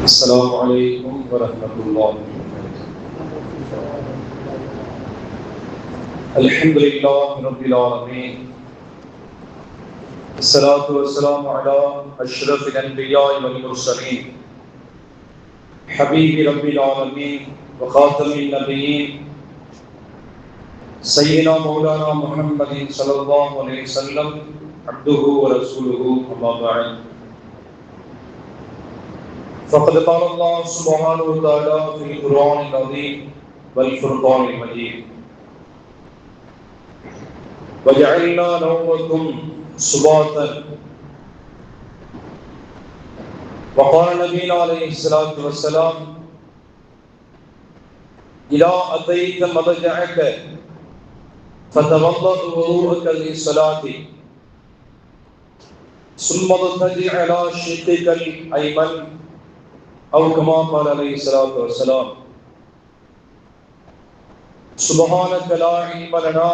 السلام عليكم ورحمة الله. الحمد لله رب العالمين. الصلاة والسلام على أشرف الأنبياء والمرسلين حبيب رب العالمين وخاتم النبيين سيدنا مولانا محمد صلى الله عليه وسلم عبده ورسوله أما بعد. فقد قال الله سبحانه وتعالى في القرآن العظيم والفرقان المجيد: وجعلنا نومكم سباتا. وقال نبينا عليه الصلاة والسلام: إذا أتيت مضجعك فتوضأ وضوءك للصلاة ثم اضطجع على شقك الأيمن أو كما قال عليه الصلاة والسلام. سبحانك لا علم لنا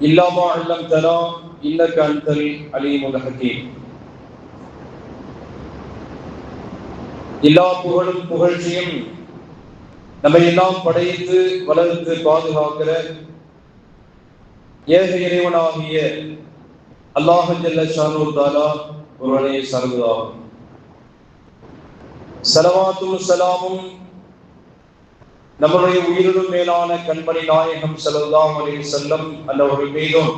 إلا ما علمتنا إنك أنت العليم الحكيم. எல்லா புகழும் புகழ்ச்சியும் நம்மை எல்லாம் படைத்து வளர்த்து பாதுகாக்கிற ஏக இறைவனாகிய அல்லாஹ் ஜல்ல ஷானு தஆலா ஒருவனே சார்ந்ததாகும். ஸலவாத்தும் ஸலாமும் நம்முடைய உயிரினும் மேலான கண்மணி நாயகம் ஸல்லல்லாஹு அலைஹி வஸல்லம் அன்னவர்கள் மீதும்,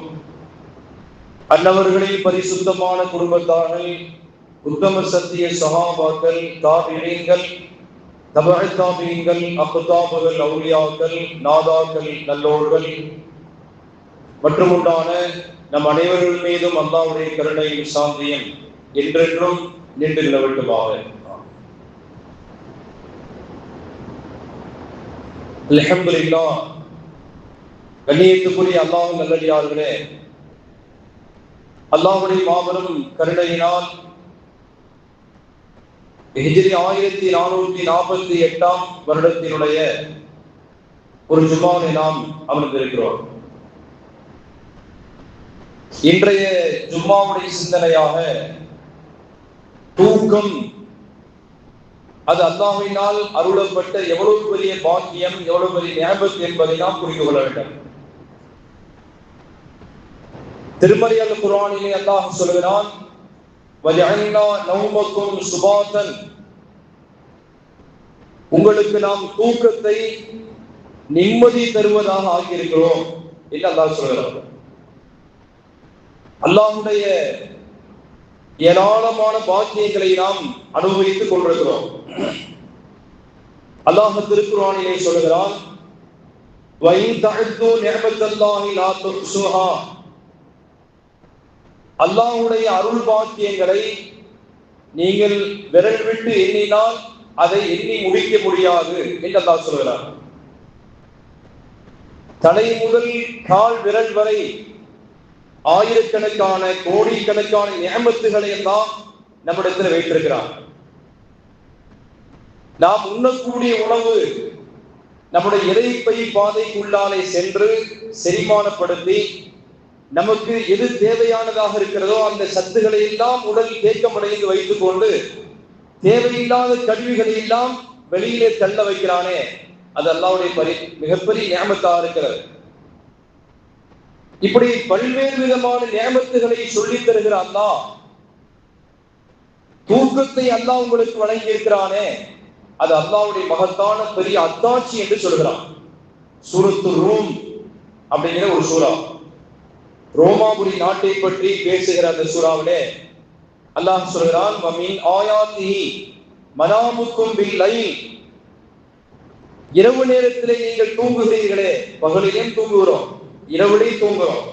அன்னவர்களின் பரிசுத்தமான குடும்பத்தார்கள், உத்தம சத்திய சஹாபாக்கள், தாபிஈன்கள், தபஅ தாபிஈன்கள், அக்தாபுகள், அவுலியாக்கள், நாதாக்கள், நல்லோர்கள் மற்றும் உண்டான நம் அனைவர்கள் மீதும் அல்லாஹ்வுடைய கருணையும் சாந்தியும் என்றென்றும் நின்று நிலவட்டுமாக. அல்ஹம்துலில்லாஹ். கண்ணியத்துக்குரிய அல்லாஹ் நல்லடியார்களே, அல்லாஹ்வுடைய மாபெரும் கருணையினால் ஹிஜ்ரி 1448 வருடத்தினுடைய ஒரு ஜும்மாவை நாம் அமர்ந்திருக்கிறோம். இன்றைய ஜும்மாவுடைய சிந்தனையாக தூக்கம் அது அல்லாஹ்வினால் அருளப்பட்ட எவ்வளவு பெரிய பாக்கியம், எவ்வளவு பெரிய நியமத் என்பதை நாம் புரிந்து கொள்ள வேண்டும். திருமறை அல் குர்ஆனிலே அல்லாஹ் சொல்கிறான்: வஜஅல்னா நௌமக்கும் சுபாதன். உங்களுக்கு நாம் தூக்கத்தை நிம்மதி தருவதாக ஆக்கியிருக்கிறோம் என்று அல்லாஹ் சொல்கிறார். அல்லாஹ்வுடைய ஏராளமான பாக்கியங்களை நாம் அனுபவித்துக் கொண்டிருக்கிறோம். அல்லாஹ் திருக்குர்ஆனிலே சொல்கிறான்: வஇன் தஅது நிஅமத்தல்லாஹி லா துஹ்ஸுஹா. அல்லாஹ்வுடைய அருள் பாக்கியங்களை நீங்கள் விரல் விட்டு எண்ணினால் அதை எண்ணி முடிக்க முடியாது என்று அல்லாஹ் சொல்கிறார். தலை முதல் கால் விரல் வரை ஆயிரக்கணக்கான கோடிக்கணக்கான நியமத்துகளை எல்லாம் நம்மிடத்தில் வைத்திருக்கிறார். நாம் உண்ணக்கூடிய உணவு நம்முடைய இறைப்பை பாதைக்குள்ளாலே சென்று செரிமானப்படுத்தி நமக்கு எது தேவையானதாக இருக்கிறதோ அந்த சத்துக்களை எல்லாம் உடல் தேக்கமடைந்து வைத்துக் கொண்டு தேவையில்லாத கழிவுகளை எல்லாம் வெளியிலே தள்ள வைக்கிறானே, அது அல்லாஹ்வுடைய மிகப்பெரிய நியமத்தாக இருக்கிறது. இப்படி பல்வேறு விதமான நியமத்துகளை சொல்லித் தருகிற அல்லாஹ் தூக்கத்தை அல்லாஹ் உங்களுக்கு வழங்கி இருக்கிறானே, அது அல்லாஹ்வுடைய மகத்தான பெரிய அத்தாட்சி என்று சொல்கிறான். சூரத்து ரூம் அப்படிங்கிற ஒரு சூரா, ரோமாபுரி நாட்டை பற்றி பேசுகிற அந்த சூறாவிலே அல்லாஹ் சொல்கிறான்: வமின் ஆயாத்திஹி மனாமுக்கும் பில் லைல். இரவு நேரத்திலே நீங்கள் தூங்குகிறீர்களே, பகலிலேயும் தூங்குகிறோம், இரவிலேயும் தூங்குகிறோம்.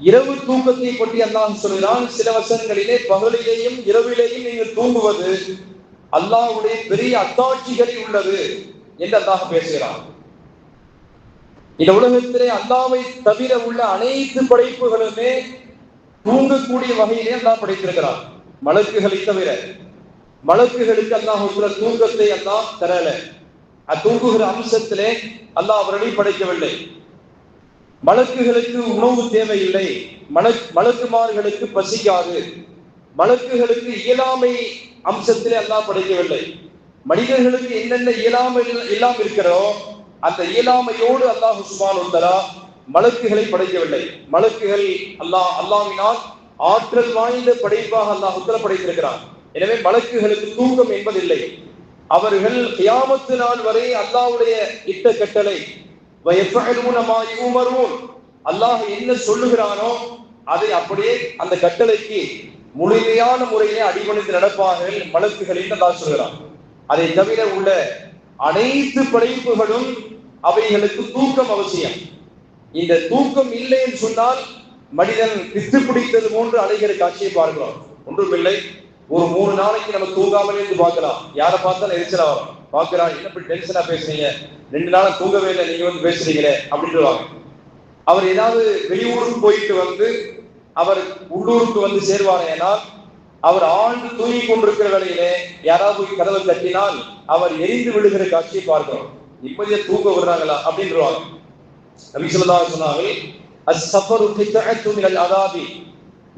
இரவு தூக்கத்தை பற்றி அல்லாஹ் சொல்கிறான். சில வசனங்களிலே பகலிலேயும் இரவிலேயும் நீங்கள் தூங்குவது அல்லாஹ்வுடைய பெரிய அத்தாட்சிகளில் உள்ளது என்று அல்லாஹ் பேசுகிறான். இந்த உலகத்திலே அல்லாஹ்வை தவிர உள்ள அனைத்து படைப்புகளுமே தூங்கக்கூடிய வகையிலே அல்லாஹ் படைத்திருக்கிறான், மலக்குகளை தவிர. மலக்குகளுக்கு அல்லாஹ் தூக்கத்தை அல்லாஹ் தரல. தூங்குகிற அம்சத்திலே அல்லாஹ் அவர்களை படைக்கவில்லை. மலக்குகளுக்கு உணவு தேவையில்லை, மலக்குமார்களுக்கு பசிக்காது. மலக்குகளுக்கு இயலாமை அம்சத்திலே அல்லாஹ் படைக்கவில்லை. மனிதர்களுக்கு என்னென்ன இயலாமை எல்லாம் இருக்கிறதோ அந்த இயலாமையோடு அல்லாஹ் சுப்ஹானஹு வ தஆலா மலக்குகளை படைக்கவில்லை. மலக்குகள் அல்லாஹ்வினால் ஆற்றல் வாய்ந்த படைப்பாக அல்லாஹ் படைத்திருக்கிறான். எனவே மலக்குகளுக்கு தூக்கம் என்பதில்லை. அவர்கள் கியாமத்து நாள் வரை அல்லாஹ்வுடைய இட்ட கட்டளை வயஃபஅலூன மா யுமரூன், அல்லாஹ் என்ன சொல்லுகிறானோ அதை அப்படியே அந்த கட்டளைக்கு முழுமையான முறையிலே அடிபணிந்து நடப்பார்கள் மலக்குகள் என்று அல்லாஹ் சொல்கிறான். அதை தவிர உள்ள அனைத்து படைப்புகளும் அவைகளுக்கு தூக்கம் அவசியம். இந்த தூக்கம் இல்லை என்று சொன்னால் மனிதன் பித்து பிடித்தது போன்று அலைகிற காட்சியை பார்க்கிறோம். ஒன்றுமில்லை, ஒரு 3 நாளைக்கு நம்ம தூங்காமலே இருந்து பார்க்கலாம். யாரை பார்த்தாலும் எரிச்சலா வரும். பார்க்கிறான், என்ன இப்படி டென்ஷனா பேசுறீங்க, 2 நாளா தூங்கவே இல்லை, நீங்க வந்து பேசுறீங்களே அப்படின்றாங்க. அவர் ஏதாவது வெளியூருக்கு போயிட்டு வந்து அவர் உள்ளூருக்கு வந்து சேர்வார். ஏனால் அவர் ஆழ்ந்து தூங்கி கொண்டிருக்கிற வேளையிலே யாராவது கதவை தட்டினால் அவர் எரிந்து விழுகிற காட்சியை பார்க்கிறோம். நிம்மதியா தூங்க விடுறாங்களா அப்படின்றாங்க. நபி ஸல்லல்லாஹு அலைஹி வஸல்லம் அஸ்-ஸஃபரு கித்அத்து மினல் அஸாபி,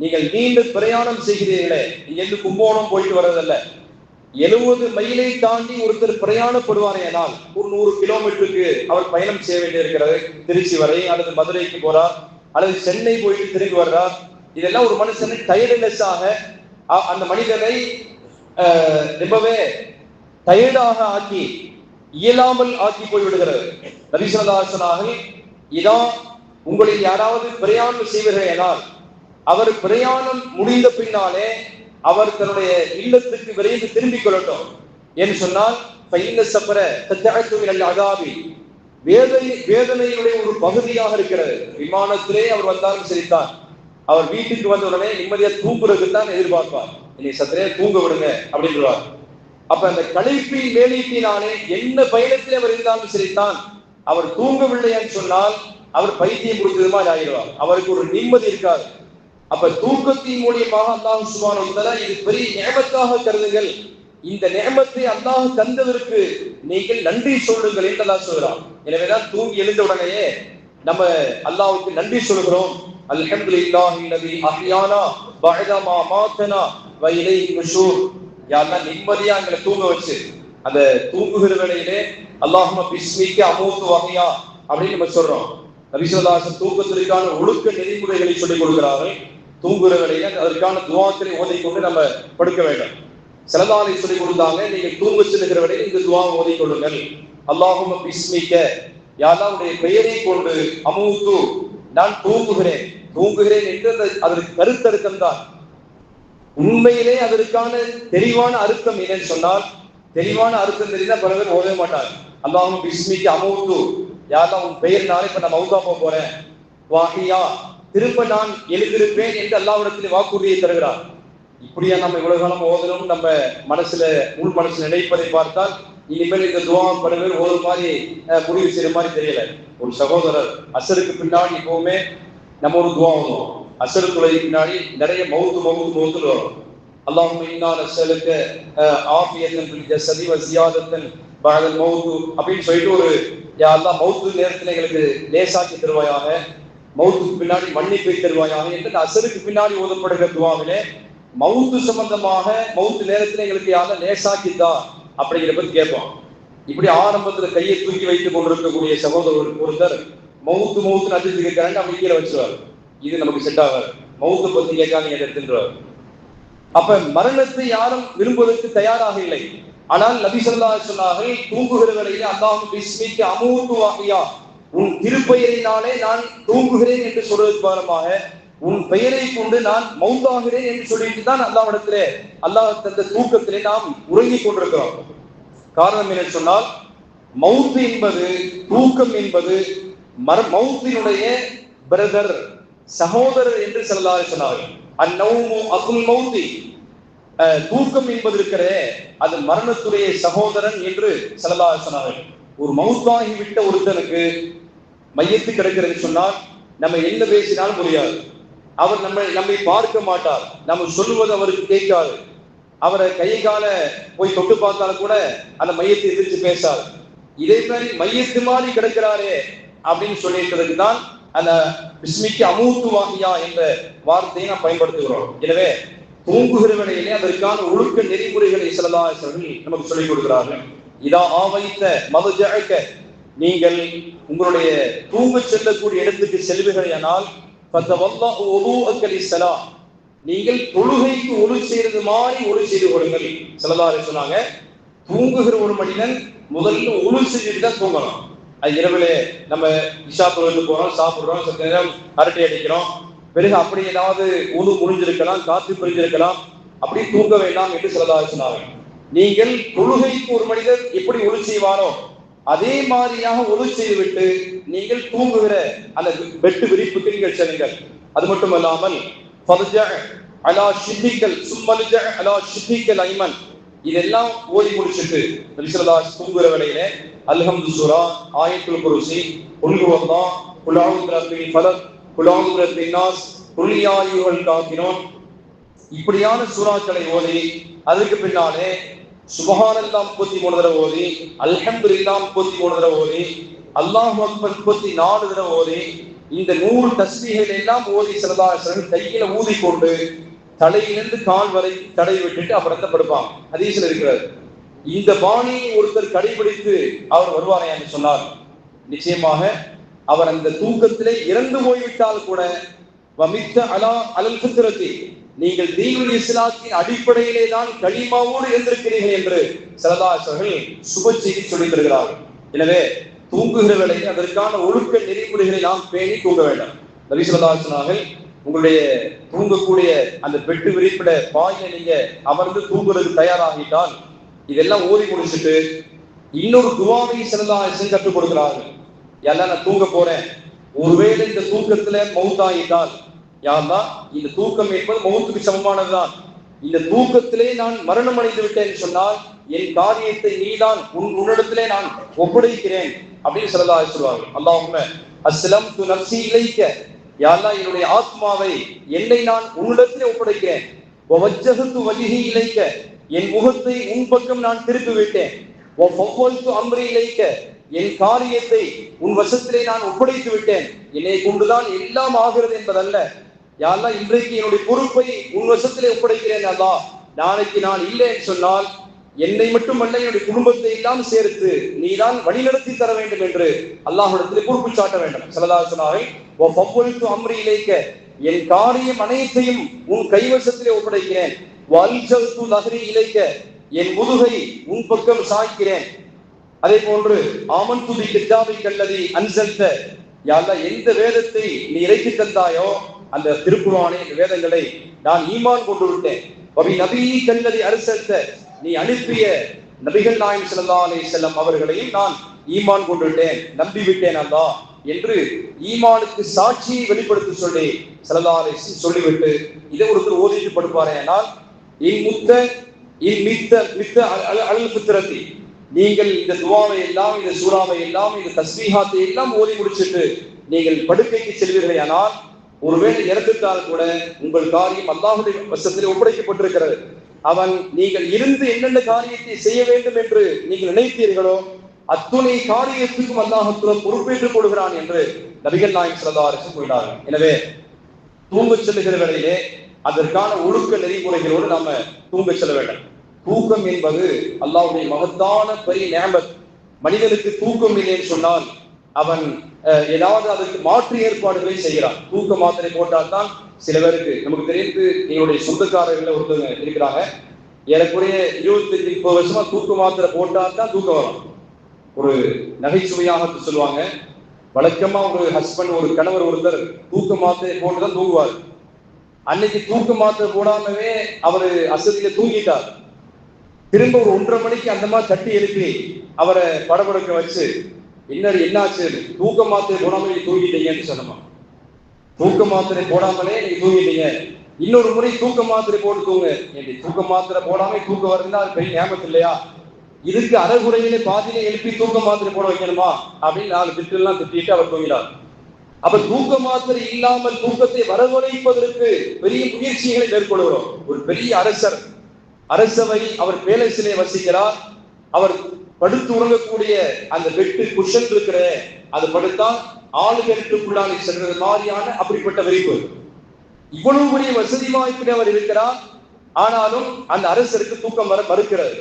நீங்கள் நீண்ட பிரயாணம் செய்கிறீர்களே, நீங்க எந்த கும்போணம் போயிட்டு வர்றதல்ல. 70 மைலை தாண்டி ஒருத்தர் பிரயாணப்படுவாரேனால் ஒரு 100 கிலோமீட்டருக்கு அவர் பயணம் செய்ய வேண்டியிருக்கிறது. திருச்சி வரை அல்லது மதுரைக்கு போறார் அல்லது சென்னை போயிட்டு திரும்பி வர்றார். இதெல்லாம் ஒரு மனுஷனை டயர்ட்னஸாக, அந்த மனிதனை ரொம்பவே டயர்டாக ஆக்கி இயலாமல் ஆக்கி போய்விடுகிறது. நபி ஸல்லல்லாஹு அலைஹி வஸல்லம் இதான் உங்களில் யாராவது பிரயாணம் செய்வீர்களானால் அவர் பிரயாணம் முடிந்த பின்னாலே அவர் தன்னுடைய இல்லத்துக்கு விரைந்து திரும்பிக் கொள்ளட்டும் என்று சொன்னால் வேதனையுடைய ஒரு பகுதியாக இருக்கிறது. விமானத்திலே அவர் வந்தாலும் சரிதான், அவர் வீட்டுக்கு வந்த உடனே நிம்மதியா தூங்குறதுக்கு தான் எதிர்பார்ப்பார். இன்னைக்கு சத்திரே தூங்க விடுங்க அப்படின்றார். அப்ப அந்த களைப்பின் வேலைப்பினாலே என்ன பயணத்திலே அவர் இருந்தாலும் சரிதான், அவர் தூங்கவில்லை என்று சொன்னால் அவர் பைத்தியம் கொடுத்தது மாதிரி ஆகிடுவார். அவருக்கு ஒரு நிம்மதி இருக்காது. அப்ப தூக்கத்தின் மூலியமாக அல்லாஹ் சுப்ஹானஹு வ தஆலா இது பெரிய நிஅமத்தாக கருதுங்கள். இந்த நிஅமத்தை அல்லாஹ் தந்ததற்கு நீங்கள் நன்றி சொல்லுங்கள் என்று அல்லாஹ் சொல்கிறான். எனவேதான் தூங்கி எழுந்த உடனேயே நம்ம அல்லாஹ்வுக்கு நன்றி சொல்கிறோம். அல்ஹம்துலில்லாஹி அல்லதி அஹ்யானா பஅத மா மாத்தனா வ இலைஹி நுஷூர். யா அல்லாஹ் நிம்மதியா எங்களை தூங்க வச்சு, அந்த தூங்குகிற வேளையிலே அல்லாஹும்ம பிஸ்மிக அமூது வஹ்யா அப்படின்னு நம்ம சொல்றோம். நபி ஸல்லல்லாஹு அலைஹி வஸல்லம் தூக்கத்திற்கான ஒழுக்க நெறிமுறைகளை சொல்லிக் கொடுக்கிறார்கள். தூங்குகிற வேளையில அதற்கான துஆக்களை ஓதிக்கொண்டு நம்ம படுக்க வேண்டும். ஸல்லல்லாஹு அலைஹி சொல்லிக் கொடுத்தாங்க, நீங்கள் தூங்க செல்லுகிற வேளையில் இந்த துஆவை ஓதிக்கொள்ளுங்கள். அல்லாஹும்ம பிஸ்மிக, யா அல்லாஹ் உடைய பெயரை கொண்டு அமூது, நான் தூங்குகிறேன் என்று அதற்கு கருத்தர்த்தம் தான். உண்மையிலே அதற்கான தெளிவான அர்த்தம் என்னன்னு சொன்னால், தெளிவான அர்த்தம் தெரிந்தா பல பேர் ஓதவே மாட்டாங்க. அல்லாஹும்ம பிஸ்மிக அமூது, யா அல்லாஹ் உன் பெயர்னாலே இப்ப நான் மௌத்தா போக போறேன், வாஹியா திரும்ப நான் எழுந்திருப்பேன் என்று அல்லாஹ்விடத்தில் வாக்குறுதியை தருகிறார். இப்படியா நம்ம இவ்வளவு காலம் ஓதணும், நம்ம மனசுல உள் மனசுல நினைப்பதை பார்த்தால் இனிமேல் இந்த துஆ பல பேர் ஒரு மாதிரி முடிவு செய்யற மாதிரி தெரியல. ஒரு சகோதரர் அசருக்கு பின்னாடி எப்பவுமே நம்ம ஒரு துஆ ஓதுவோம். அசரு தொழுகைக்கு பின்னாடி நிறைய மௌத்து வரும். அல்லாஹும்ம இன்னா நஸ்அலுக ஆஃபியத்தன் ஃபில் ஜஸதி வ ஸியாதத்தன் பஅதல் மௌத் அப்படின்னு சொல்லிட்டு ஒரு யா அல்லாஹ் மௌத்து நேரத்தில் எங்களுக்கு லேசாக்கி தருவாயாக, மௌத்துக்கு பின்னாடி மன்னிப்பை தருவாயாக என்று அசருக்கு பின்னாடி ஓதப்படுகிற துஆவிலே மௌத்து சம்பந்தமாக மௌத்து நேரத்தில் எங்களுக்கு யாரும் லேசாக்கிதா அப்படிங்கிற பத்தி கேட்போம். இப்படி ஆரம்பத்துல கையை தூக்கி வைத்துக் கொண்டிருக்கக்கூடிய சகோதரர் ஒருத்தர் மௌத்து நடிச்சு கேட்கிறாங்க, அப்படி கீழே வச்சுருவார். இது நமக்கு செட் ஆகாது, மௌத்தை பத்தி கேட்காதீங்க எடுத்துன்றார். அப்ப மரணத்தை யாரும் விரும்புவதற்கு தயாராக இல்லை. ஆனால் நபி ஸல்லல்லாஹு அலைஹி வஸல்லம் தூங்குகிற வேளையிலே அல்லாஹும்ம பிஸ்மிக அமூது வஹ்யா, உன் திருப்பெயரினாலே நான் தூங்குகிறேன் என்று சொல்வதற்கு பகரமாக உன் பெயரை கொண்டு நான் மௌத்தாகிறேன் என்று சொல்லிட்டு தான் அல்லாஹ்விடத்திலே அல்லாஹ் தந்த தூக்கத்திலே நாம் உறங்கிக் கொண்டிருக்கிறோம். காரணம் என்ன சொன்னால், மௌத் என்பது, தூக்கம் என்பது மௌத்தினுடைய பிரதர், சகோதரர் என்று ஸல்லல்லாஹு அலைஹி வஸல்லம் அந்நௌமு அகுல் மௌத்தி, தூக்கம் என்பது இருக்கிறதே அது மரணத்துடைய சகோதரன் என்று ஸல்லல்லாஹு அலைஹி வஸல்லம். ஒரு மௌத்தாகி விட்ட ஒருத்தனுக்கு மையத்து கிடக்கிறது சொன்னால் நம்ம என்ன பேசினாலும் முடியாது. அவர் நம்மை பார்க்க மாட்டார், நம்ம சொல்லுவது அவருக்கு கேட்காது. அவரை கை கால போய் தொட்டு பார்த்தாலும் கூட அந்த மையத்தை எதிர்த்து பேசாது. இதே மாதிரி மையத்து மாதிரி கிடக்கிறாரே அப்படின்னு சொல்லிட்டு தான் அந்த பிஸ்மிக்கு அமூத்து வாகியா என்ற வார்த்தையை நாம் பயன்படுத்துகிறோம். எனவே தூங்குகிற வேளையிலே அதற்கான ஒழுக்க நெறிமுறைகளை ஸல்லல்லாஹு அலைஹி வஸல்லம் நமக்கு சொல்லிக் கொடுக்கிறார்கள். இதா ஆவைத்த மதுஜஅக, நீங்கள் உங்களுடைய தூங்க செல்லக்கூடிய இடத்துக்கு செல்வீர்களானால் ஃபதவல்லஹு வுதுஅக லிஸ்ஸலாஹ், நீங்கள் தொழுகைக்கு ஒழு செய்யறது மாதிரி ஒழு செய்து கொள்ளுங்கள். ஸல்லல்லாஹு அலைஹி சொன்னாங்க, தூங்குகிற ஒரு மனிதன் முதல்ல ஒழு செஞ்சுட்டு தான் தூங்கணும். அது இரவிலே நம்ம இஷா தொழுது போறோம், சாப்பிடுறோம், சில நேரம் அரட்டை அடிக்கிறோம், பிறகு அப்படி ஏதாவது ஒழு முடிஞ்சிருக்கலாம், காற்று பிரிஞ்சிருக்கலாம், அப்படி தூங்க வேண்டாம் என்று ஸல்லல்லாஹு சொன்னாங்க. நீங்கள் தொழுகைக்கு ஒரு மனிதர் எப்படி ஒழு செய்வாரோ அதே மாதிரியாக ஒழு செய்துவிட்டு நீங்கள் தூங்குகிற அந்த பெட்டு விரிப்புக்கு நீங்கள் செல்லுங்கள். அது மட்டுமல்லாமல் அலா ஷித்திக்கல் சும்மல்ஜ அலா ஷித்திக்கல் ஐமன், இதெல்லாம் ஓதி முடிச்சுட்டு நபி ஸல்லல்லாஹு அலைஹி தூங்குகிற வேளையிலே அல்ஹம்து சூரா, ஆயத்துல் குர்சி, குல் ஹுவல்லாஹ், குல் அஊது பிரப்பில் ஃபலக், குல் அஊது பிரப்பின் நாஸ், குல் யா அய்யுஹல் காஃபிரூன், இப்படியான சூறாக்களை ஓதி அதுக்கு பின்னாலே சுப்ஹானல்லாஹ் 33 தடவை ஓதி, அல்ஹம்துலில்லாஹ் 33 தடவை ஓதி, அல்லாஹு அக்பர் 34 தடவை ஓதி, இந்த 100 தஸ்பீஹ்கள் எல்லாம் ஓதி ஸல்லல்லாஹு அலைஹி வஸல்லம் கையில ஊதி கொண்டு தலையிலிருந்து கால் வரை தடை விட்டுட்டு அப்புறம் தான் படுப்பாங்க. ஹதீஸ்ல இருக்கிறது. இந்த பாணியை ஒருத்தர் கடைபிடித்து அவர் வருவாரே என்று சொன்னார், நிச்சயமாக அவர் அந்த தூக்கத்திலே இறந்து போய்விட்டால் கூட வமித்த அலா அலல் ஃபித்ரத்தி, நீங்கள் தீனுல் இஸ்லாத்தின் அடிப்படையிலே தான் கலிமாவோடு இருந்திருக்கிறீர்கள் என்று ஸல்லல்லாஹு அலைஹி வஸல்லம் சுப செய்தி சொல்லி தருகிறார்கள். எனவே தூங்குகிற வேளையில் அதற்கான ஒழுக்க நெறிமுறைகளை நாம் பேணி தூங்க வேண்டும். நபி ஸல்லல்லாஹு அலைஹி வஸல்லம் உங்களுடைய தூங்கக்கூடிய அந்த பெட்டு விரிப்பிட பாயில நீங்க அமர்ந்து தூங்குறதுக்கு தயாராகிட்டால் இதெல்லாம் ஓதி முடிச்சுட்டு இன்னொரு துவாவை ஸல்லல்லாஹு அலைஹி வஸல்லம் கற்றுக் கொடுக்கிறார்கள். எல்லாம் நான் தூங்க போறேன், ஒருவேளை இந்த தூக்கத்துல மௌத்தாகிட்டால், யா அல்லாஹ் இந்த தூக்கம் என்பது மௌத்துக்கு சமமானதுதான், இந்த தூக்கத்திலே நான் மரணம் அடைந்து விட்டேன் சொன்னால் என் காரியத்தை நீதான் உன்னிடத்திலே நான் ஒப்படைக்கிறேன் அப்படின்னு ஸல்லல்லாஹு அலைஹி சொல்வார்கள். அல்லாஹும்ம அஸ்லம்து நஃப்ஸி இலைக்க, யா அல்லாஹ் என்னுடைய ஆத்மாவை என்னை நான் உன்னிடத்திலே ஒப்படைக்கிறேன். வவஜ்ஜஹது வஜ்ஹி இலைக்க, என் முகத்தை உன் பக்கம் நான் திருப்பி விட்டேன். வஃபவ்வல்து அம்ரி இலைக்க, என் காரியத்தை உன் வசத்திலே நான் ஒப்படைத்து விட்டேன். என்னை கொண்டுதான் எல்லாம் ஆகிறது என்பதல்ல, யா அல்லாஹ் இன்றைக்கு என்னுடைய பொறுப்பை உன் வசத்திலே ஒப்படைக்கிறேன். அல்லாஹ் நாளைக்கு நான் இல்லை என்று சொன்னால் என்னை மட்டுமல்ல என்னுடைய குடும்பத்தை எல்லாம் சேர்த்து நீதான் வழிநடத்தி தர வேண்டும் என்று அல்லாஹ்விடத்திலே பொறுப்பு சாட்ட வேண்டும். ஸல்லல்லாஹு அலைஹி வஸல்லம் வஃபவ்வல்து அம்ரி இலைக்க, என் காரியம் அனைத்தையும் உன் கைவசத்திலே ஒப்படைக்கிறேன். வல்ஜல்து லஹ்ரி இலைக்க, என் முதுகை உன் பக்கம் சாய்க்கிறேன். அதே போன்று ஆமன்து பி கிதாபிக அல்லதி அன்ஸல்த, யா அல்லாஹ் எந்த வேதத்தை நீ இறக்கி தந்தாயோ அந்த திருக்குர்ஆனை, வேதங்களை நான் ஈமான் கொண்டு விட்டேன். வபி நபியிக அல்லதி அர்ஸல்த, நீ அனுப்பிய நபிகள் நாயகம் ஸல்லல்லாஹு அலைஹி வஸல்லம் அவர்களையும் நான் ஈமான் கொண்டு விட்டேன், நம்பி விட்டேன் அல்லாஹ் என்று ஈமானுக்கு சாட்சியை வெளிப்படுத்த சொல்லி ஸல்லல்லாஹு அலைஹி வஸல்லம் சொல்லிவிட்டு இதை ஒருத்தர் ஓதிட்டு படுப்பாரே ஆனால் அல் ஃபித்ரத்தி, நீங்கள் இந்த துவாவை எல்லாம், இந்த சூறாவை எல்லாம், இந்த தஸ்பீஹாத்தை எல்லாம் ஓதி முடிச்சுட்டு நீங்கள் படுக்கைக்கு செல்வீர்களே ஆனால் ஒருவேளை இறந்துட்டால் கூட உங்கள் காரியம் அல்லாஹ்வுடைய வசத்திலே ஒப்படைக்கப்பட்டிருக்கிறது. அவன் நீங்கள் இருந்து என்னென்ன காரியத்தை செய்ய வேண்டும் என்று நீங்கள் நினைத்தீர்களோ அத்துணை காரியத்துக்கும் அல்லாஹ் பொறுப்பேற்றுக் கொள்கிறான் என்று நபிகள் நாயகம் ஸல்லல்லாஹு அலைஹி வஸல்லம் கூறினார்கள். எனவே தூங்க செல்லுகிற வேளையிலே அதற்கான ஒழுக்க நெறிமுறைகளோடு நாம தூங்க செல்ல வேண்டும். தூக்கம் என்பது அல்லாஹ்வுடைய மகத்தான பெரிய நிஅமத். மனிதனுக்கு தூக்கம் இல்லை என்று சொன்னால் அவன் ஏதாவது அதற்கு மாற்று ஏற்பாடுகளை செய்கிறான். தூக்க மாத்திரை போட்டால் தான் சில பேருக்கு, நமக்கு தெரிந்து எங்களுடைய சொந்தக்காரர்கள் ஒருத்தவங்க இருக்கிறாங்க, ஏறக்குறைய 25-30 வருஷமா தூக்க மாத்திரை போட்டால் தான் தூக்கம் வரும். ஒரு நகைச்சுவையாக சொல்லுவாங்க, வழக்கமா ஒரு ஹஸ்பண்ட், ஒரு கணவர் ஒருத்தர் தூக்க மாத்திரை போட்டுதான் தூங்குவார். அன்னைக்கு தூக்க மாத்திரை போடாமவே அவரு அசதியில தூங்கிட்டார். திரும்ப ஒரு 1:30 மணிக்கு அந்த மாதிரி தட்டி எழுப்பி அவரை படபடக்க வச்சு என்னாச்சு, தூக்க மாத்திரை போடாமலே தூங்கிட்டீங்கன்னு சொன்னோமா. தூக்க மாத்திரை போடாமலே நீங்க தூங்கிட்டீங்க, இன்னொரு முறை தூக்க மாத்திரை போட்டு தூங்க. தூக்க மாத்திரை போடாம தூக்கம் வருதுன்னா அது பெரிய ஞாபகம் இல்லையா? இதுக்கு அரைகுறையிலே பாதியிலே எழுப்பி தூக்க மாத்திரை போட வைக்கணுமா அப்படின்னு 4 திட்டெல்லாம் திட்டிட்டு அவர் தூங்கினார். அப்ப தூக்க மாத்திரை இல்லாமல் தூக்கத்தை வரவழைப்பதற்கு பெரிய முயற்சிகளை மேற்கொள்கிறோம். ஒரு பெரிய அரசவை அவர் பேலஸிலே வசிக்கிறார். அவர் படுத்து உறங்கக்கூடிய அந்த பெட்டு குஷன் இருக்கிற அது படுத்தால் ஆளுகளுக்குள்ளாக செல்வது மாதிரியான அப்படிப்பட்ட விரிப்பு. இவ்வளவு பெரிய வசதி வாய்ப்பில் அவர் இருக்கிறார். ஆனாலும் அந்த அரசருக்கு தூக்கம் வர மறுக்கிறது.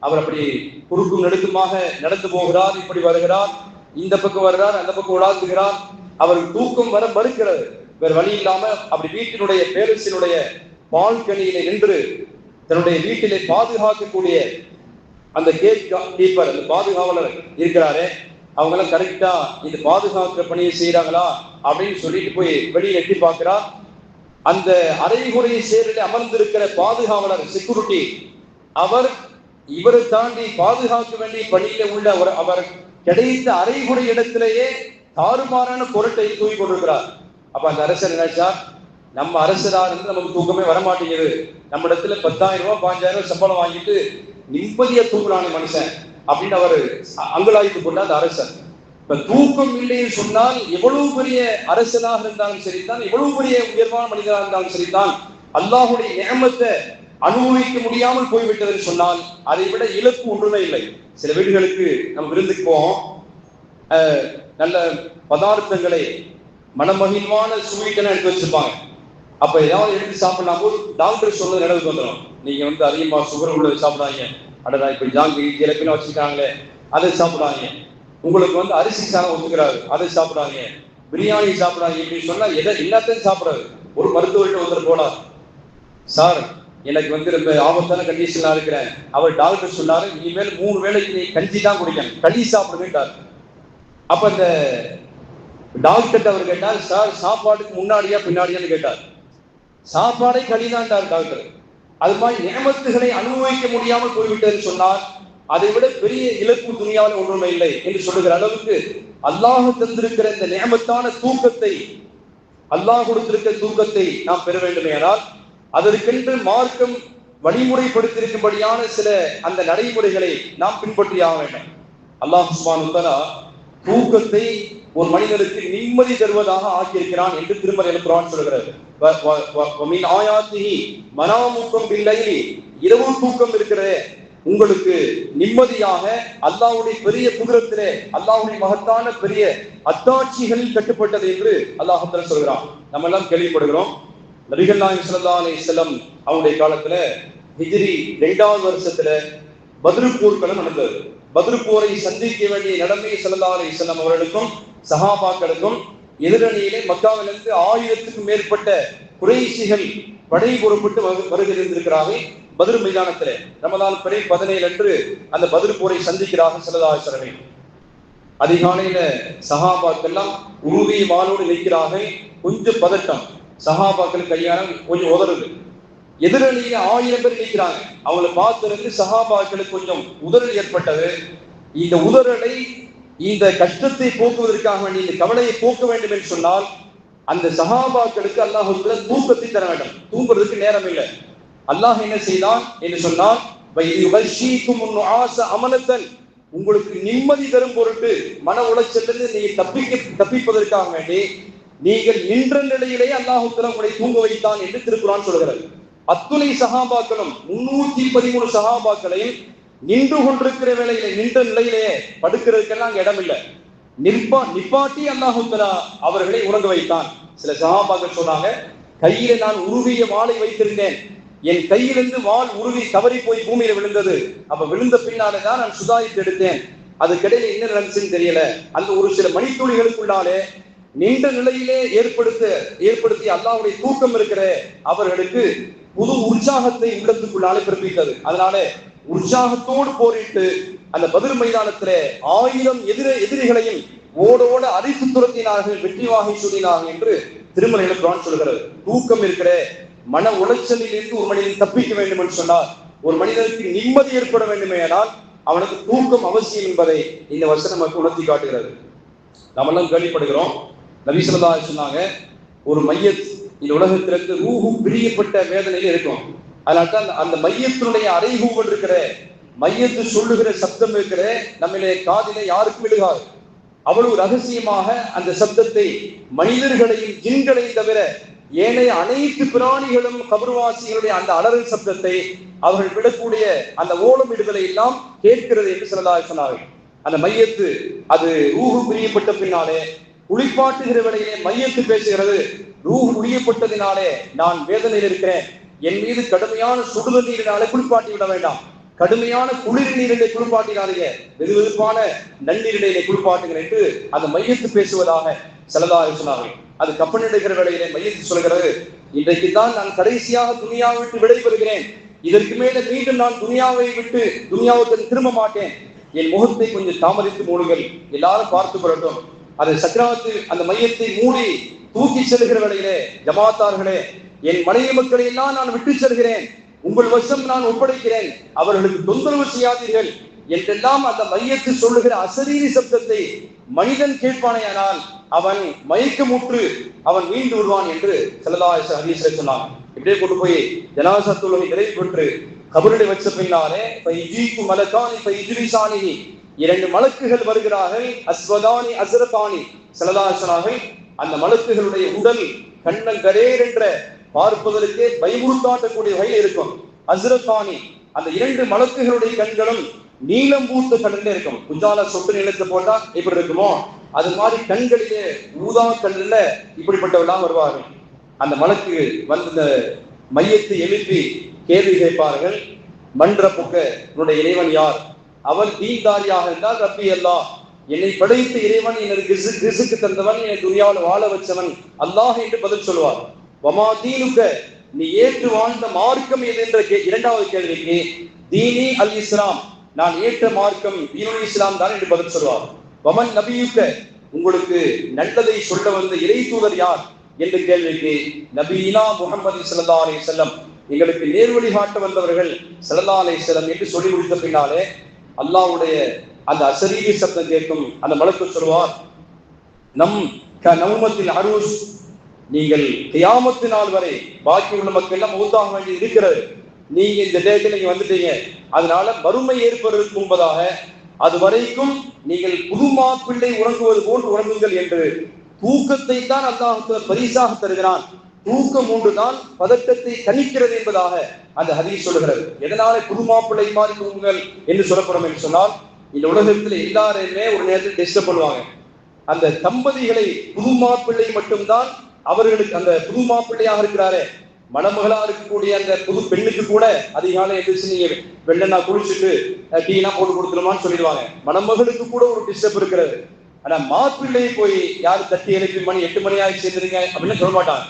அவர் அப்படி குறுக்கும் நெடுக்குமாக நடந்து போகிறார், இப்படி வருகிறார், இந்த பக்கம் வருகிறார், அந்த பக்கம் உலாத்துகிறார். அவருக்கு தூக்கம் வர மறுக்கிறது. வேறு வழி இல்லாம அப்படி வீட்டினுடைய பேரரசினுடைய பால்கனியில நின்று தன்னுடைய வீட்டிலே பாதுகாக்கக்கூடிய அந்த கேட் கீப்பர், அந்த பாதுகாவலர் இருக்கிறாரே, அவங்க எல்லாம் கரெக்டா இந்த பாதுகாக்கிற பணியை செய்யறாங்களா அப்படின்னு சொல்லிட்டு போய் வெளியே எட்டி பார்க்கிறார். அந்த அரைகுறை சேரில் அமர்ந்திருக்கிற பாதுகாவலர், செக்யூரிட்டி, அவர் இவரை தாண்டி பாதுகாக்க வேண்டிய பணியில உள்ள அவர் கிடைத்த அரைகுறை இடத்திலேயே தாறுமாறான பொருட்டை தூக்கி கொண்டிருக்கிறார். அப்ப அந்த அரசர் நினைச்சார், நம்ம அரசரா இருந்து நமக்கு தூக்கமே வரமாட்டேங்குது, நம்ம இடத்துல 10,000 ரூபாய் 5,000 ரூபாய் சம்பளம் வாங்கிட்டு நிம்மதியா தூங்குறான மனுஷன் அப்படின்னு அவர் அங்கலாய்த்து கொண்ட அந்த அரசர். இப்ப தூக்கம் இல்லைன்னு சொன்னால் எவ்வளவு பெரிய அரசனாக இருந்தாலும் சரிதான், எவ்வளவு பெரிய உயர்வான மனிதனாக இருந்தாலும் சரிதான், அல்லாஹுடைய நியமத்தை அனுபவிக்க முடியாமல் போய்விட்டதுன்னு சொன்னால் அதை விட இழப்பு ஒன்றுமே இல்லை. சில வீடுகளுக்கு நம்ம விருந்துக்கு போவோம், நல்ல பதார்த்தங்களை மனமகிழ்வான ஸ்வீட்டெல்லாம் எடுத்து வச்சிருப்பாங்க. அப்ப ஏதாவது எடுத்து சாப்பிடலாம் போது டாக்டர் சொல்றது நினைவுக்கு வந்துடும், நீங்க அதிகமா சுகர் உள்ளது சாப்பிடாங்க, அடடா இப்ப ஜாங்கி ஜிலேபின்னு வச்சுருக்காங்களே அதை சாப்பிடாங்க, உங்களுக்கு அரிசி சாதம் ஒத்துக்கிறாரு அதை சாப்பிடாங்க, பிரியாணி சாப்பிடாங்க இப்படின்னு சொன்னா எல்லாத்தையும் சாப்பிடாது. ஒரு மருத்துவர்கிட்ட ஒருத்தர் போனார், சார் எனக்கு ரொம்ப ஆபத்தான கண்டிஷனா இருக்கிறேன், அவர் டாக்டர் சொன்னாரு இனிமேல் 3 வேளைக்கு நீ கஞ்சி தான் குடிக்கணும், களி சாப்பிடுவேன்டார். அப்ப இந்த டாக்டர் அவர் கேட்டார், சார் சாப்பாடுக்கு முன்னாடியா பின்னாடியான்னு கேட்டார். சாப்பாடை களிதான்டார் டாக்டர். அது மாதிரி நியமத்துகளை அனுபவிக்க முடியாமல் போய்விட்டதுன்னு சொன்னார் அதை விட பெரிய இழப்பு துணியாவில் ஒன்றுமே இல்லை என்று சொல்லுகிற அளவுக்கு அல்லாஹ் தந்திருக்கிற இந்த நியமத்தான தூக்கத்தை, அல்லாஹ் கொடுத்திருக்கிற தூக்கத்தை நாம் பெற வேண்டுமேயானால் அதற்கென்று மார்க்கம் வழிமுறைப்படுத்தியிருக்கும்படியான சில அந்த நடைமுறைகளை நாம் பின்பற்றியாக வேண்டும். அல்லாஹ் சுப்ஹானஹு வ தஆலா தூக்கத்தை ஒரு மனிதனுக்கு நிம்மதி தருவதாக ஆக்கியிருக்கிறான் என்று திருமறையில குர்ஆன் சொல்கிறது. வமின் ஆயாத்திஹி மனாமுக்கும் பில்லைலி, இரவு தூக்கம் இருக்கிறதே உங்களுக்கு நிம்மதியாக அல்லாஹ்வுடைய பெரிய குதிரத்திலே அல்லாஹ்வுடைய மகத்தான பெரிய அத்தாட்சிகளில் கட்டுப்பட்டது என்று அல்லாஹ் தஆலா சொல்கிறான். நம்ம எல்லாம் கேள்விப்படுகிறோம், நபிகள் நாயகம் ஸல்லல்லாஹு அலைஹி வஸல்லம் அவருடைய காலத்துல ஹிஜ்ரி 2வது வருஷத்துல பத்ர் போர்க்களம் நடந்தது. பத்ர் போரை சந்திக்க வேண்டிய நிலைமை ஸல்லல்லாஹு அலைஹி வஸல்லம் அவர்களுக்கும் சஹாபாக்களுக்கும் எதிரணியிலே மக்காவிலிருந்து 1000க்கும் மேற்பட்ட குறைஷிகள் படை புறப்பட்டு வருகிறார்கள். பத்ர் மைதானத்திலே ரமலான் பிறை 17 அன்று அந்த பத்ர் போரை சந்திக்கிறார்கள் ஸல்லல்லாஹு அலைஹி வஸல்லம். அதிகாலையில சஹாபாக்கள் எல்லாம் உறுதி வாளோடு நிற்கிறார்கள். கொஞ்சம் பதட்டம், சஹாபாக்கள் கையால கொஞ்சம் உதறுது. எதிரணியில 1000 பேர் நிற்கிறாங்க. அவங்களை பார்த்திருந்து சஹாபாக்களுக்கு கொஞ்சம் உதறல் ஏற்பட்டது. இந்த உதறலை, இந்த கஷ்டத்தை போக்குவதற்காக வேண்டிய இந்த கவலையை போக்க வேண்டும் என்று சொன்னால் அந்த சஹாபாக்களுக்கு அல்லாஹ் தூக்கத்தை தர வேண்டும். தூங்குறதுக்கு நேரம் இல்லை. அல்லாஹ் என்ன செய்தான் என்று சொன்னால், அமனத்தன், உங்களுக்கு நிம்மதி தரும் பொருட்டு மன உளைச்சலிருந்து நீங்க தப்பிப்பதற்காக வேண்டி நீங்கள் நின்ற நிலையிலேயே அல்லாஹ் உங்களை தூங்க வைத்தான் என்று திருக்குர்ஆன் சொல்கிறது. அத்துணை சஹாபாக்களும் 313 சஹாபாக்களையும் நின்று கொண்டிருக்கிற வேளையிலே, நின்ற நிலையிலேயே, படுக்கிறதுக்கெல்லாம் இடம் இல்லை, நிப்பாட்டி அல்லாஹ் தஆலா அவர்களை உறங்க வைத்தான். சில சஹாபாக்கள் சொன்னாங்க, கையில நான் உருவிய வாளை வைத்திருந்தேன், என் கையிலிருந்து வாள் உருவி தவறி போய் பூமியில விழுந்தது. அப்ப விழுந்த பின்னாலேதான் நான் சுதாரித்து எடுத்தேன். அதுக்கிடையில என்ன நடந்துச்சுன்னு தெரியல. அந்த ஒரு சில மணித்துளிகளுக்குள்ளாலே நின்ற நிலையிலே ஏற்படுத்தி அல்லாஹ்வுடைய தூக்கம் இருக்கிற அவர்களுக்கு புது உற்சாகத்தை உள்ளத்துக்குள்ளாலே பிறப்பித்தது. அதனால உற்சாகத்தோடு போரிட்டு அந்த பத்ர் மைதானத்திலே 1000 எதிரிகளையும் ஓடோட அரித்து துரத்தினார்கள், வெற்றி வாகை சூடினார்கள் என்று திருமறையில குர்ஆன் சொல்கிறது. தூக்கம் இருக்கிற மன உளைச்சலில் இருந்து ஒரு மனிதன் தப்பிக்க வேண்டும் என்று சொன்னார், ஒரு மனிதனுக்கு நிம்மதி ஏற்பட வேண்டுமேயானால் அவனுக்கு தூக்கம் அவசியம் என்பதை இந்த வசனம் நமக்கு உணர்த்தி காட்டுகிறது. நம்ம எல்லாம் கேள்விப்படுகிறோம், நபி ஸல்லல்லாஹு அலைஹி சொன்னாங்க, ஒரு மையத் இந்த உலகத்திலிருந்து ரூஹு பிரியப்பட்ட வேதனையில் இருக்கும். அதனால்தான் அந்த மையத்தினுடைய அறைகூவல் இருக்கிற, மையத்து சொல்லுகிற சப்தம் இருக்கிற நம்மளே காதிலே யாருக்கும் விழுகாது. அவ்வளவு ரகசியமாக அந்த சப்தத்தை மனிதர்களையும் ஜின்களையும் தவிர ஏனைய அனைத்து பிராணிகளும் கபர்வாசிகளுடைய அந்த அலறல் சப்தத்தை அவர்கள் விடக்கூடிய அந்த ஓலமிடுதலை எல்லாம் கேட்கிறது என்று ஸல்லல்லாஹு அலைஹி சொன்னார்கள். அந்த மையத்து அது ரூஹு பிரியப்பட்ட பின்னாலே குளிப்பாட்டுகிற வேளையிலே மையத்து பேசுகிறது, ரூஹு உரியப்பட்டதினாலே நான் வேதனையில் இருக்கிறேன், என் மீது கடுமையான சுடுதல் நீரினாலே குளிப்பாட்டி விட வேண்டாம், கடுமையான குளிர் நீரினை குளிப்பாட்டினாருங்க, வெது வெதுப்பான நன்னீரினை குளிப்பாட்டுங்கள் என்று அந்த மையத்து பேசுவதாக ஸல்லல்லாஹு அலைஹி சொன்னார்கள். அது கப்பனிடுகிற வேளையிலே மையத்து சொல்கிறது, இன்றைக்கு தான் நான் கடைசியாக துனியாவை விட்டு விடைபெறுகிறேன், இதற்கு மேல மீண்டும் நான் துனியாவை விட்டு துனியாவுக்கு திரும்ப மாட்டேன், என் முகத்தை கொஞ்சம் தாமதித்து மூடுங்கள், எல்லாரும் பார்த்து கொள்ளட்டும். அது சக்கராத்து அந்த மையத்தை மூடி தூக்கி செல்கிற வேளையிலே, ஜமாத்தார்களே என் மனைவி மக்களை எல்லாம் நான் விட்டு செல்கிறேன், உங்கள் வசம் நான் ஒப்படைக்கிறேன், அவர்களுக்கு தொந்தரவு செய்யாதீர்கள் என்றெல்லாம் அந்த மையத்து சொல்லுகிற அசரீரி சப்தத்தை மனிதன் கேட்பானேயானால் அவன் மயக்கமுற்று அவன் மீண்டு விடுவான் என்று ஸல்லல்லாஹு அலைஹி ஹதீஸில் சொன்னான். இப்படியே கொண்டு போய் ஜனாஸா தொழுகை நிறைவு பெற்று கபரிலே வச்ச பின்னாலே இரண்டு மலக்குகள் வருகிறார்கள், அஸ்வதானி அஸ்ரதானி. ஸல்லல்லாஹு அலைஹி சொன்னார்கள், அந்த மலக்குகளுடைய உடல் கண்ணங்கரேர் என்ற பார்ப்பதற்கே பயமுறுத்தாட்டக்கூடிய வகையில் இருக்கும். அஸ்ரதானி, அந்த இரண்டு மலக்குகளுடைய கண்களும் நீளம் பூத்த கண்ணில் இருக்கும். குஜால சொட்டு நீளத்தை போட்டா இப்படி இருக்குமோ அது மாதிரி கண்களிலே ஊதா கண்ணில் இப்படிப்பட்டவெல்லாம் வருவார்கள். அந்த மலக்கு வந்து இந்த மையத்தை எழுப்பி கேள்வி கேட்பார்கள். மன்ற புக்க உன்னுடைய இறைவன் யார்? அவர் தீன்தாரியாக இருந்தால் ரப்பி அல்லாஹ், என்னை படைத்த இறைவன், எனக்கு ரிசுக்கு தந்தவன், என்னை துனியாவில் வாழ வச்சவன் அல்லாஹ் என்று பதில் சொல்வார். வமா தீனுக்க, நீ ஏற்று வாழ்ந்த மார்க்கம் எது என்ற இரண்டாவது கேள்விக்கு தீனி அல் இஸ்லாம், நான் ஏற்ற மார்க்கம் தீனுல் இஸ்லாம் தான் என்று பதில் சொல்வார். வமன் நபியுக்க, உங்களுக்கு நல்லதை சொல்ல வந்த இறை தூதர் யார் என்ற கேள்விக்கு நபீனா முஹம்மது ஸல்லல்லாஹு அலைஹி வஸல்லம், எங்களுக்கு நேர்வழி காட்ட வந்தவர்கள் ஸல்லல்லாஹு அலைஹி வஸல்லம் என்று சொல்லி முடித்த பின்னாலே அல்லாஹ்வுடைய அந்த அசரீரி சப்தம் கேட்கும். அந்த மலக்கு சொல்வார், நம் நௌமத்தில் அரூஸ், நீங்கள் கியாமத்து நாள் வரை பாக்கி உள்ள மக்கள் எல்லாம் மௌத்தாக வேண்டி இருக்கிறது, நீங்க இந்த டேட்டில் நீங்க வந்துட்டீங்க, அதனால மறுமை ஏற்படுவதற்கு முன்பதாக அது வரைக்கும் நீங்கள் புது மாப்பிள்ளை உறங்குவது போன்று உறங்குங்கள் என்று தூக்கத்தை தான் அல்லாஹ் பரிசாக தருகிறான். தூக்கம் ஒன்றுதான் பதட்டத்தை கணிக்கிறது என்பதாக அந்த ஹதீஸ் சொல்லுகிறது. எதனால புது மாப்பிள்ளை மாறி தூங்குங்கள் என்று சொல்லப்படும் என்று சொன்னால், இந்த உலகத்தில் எல்லாருமே ஒரு நேரத்தில் டிஸ்டர்ப் பண்ணுவாங்க. அந்த தம்பதிகளை புது மாப்பிள்ளை மட்டும்தான் அவர்களுக்கு, அந்த புது மாப்பிள்ளையாக இருக்கிறாரே மணமகளா இருக்கக்கூடிய அந்த புது பெண்ணுக்கு கூட அதிகாலை எதிர்த்து நீங்க வெள்ளனா குளிச்சுட்டு டீனா போட்டு கொடுத்துருமான்னு சொல்லிடுவாங்க. மணமகளுக்கு கூட ஒரு டிஸ்டர்ப் இருக்கிறது. ஆனா மாப்பிள்ளை போய் யாரு தட்டி எழுப்பி மணி 8 மணி ஆகி சேர்ந்துருங்க அப்படின்னு சொல்ல மாட்டாங்க.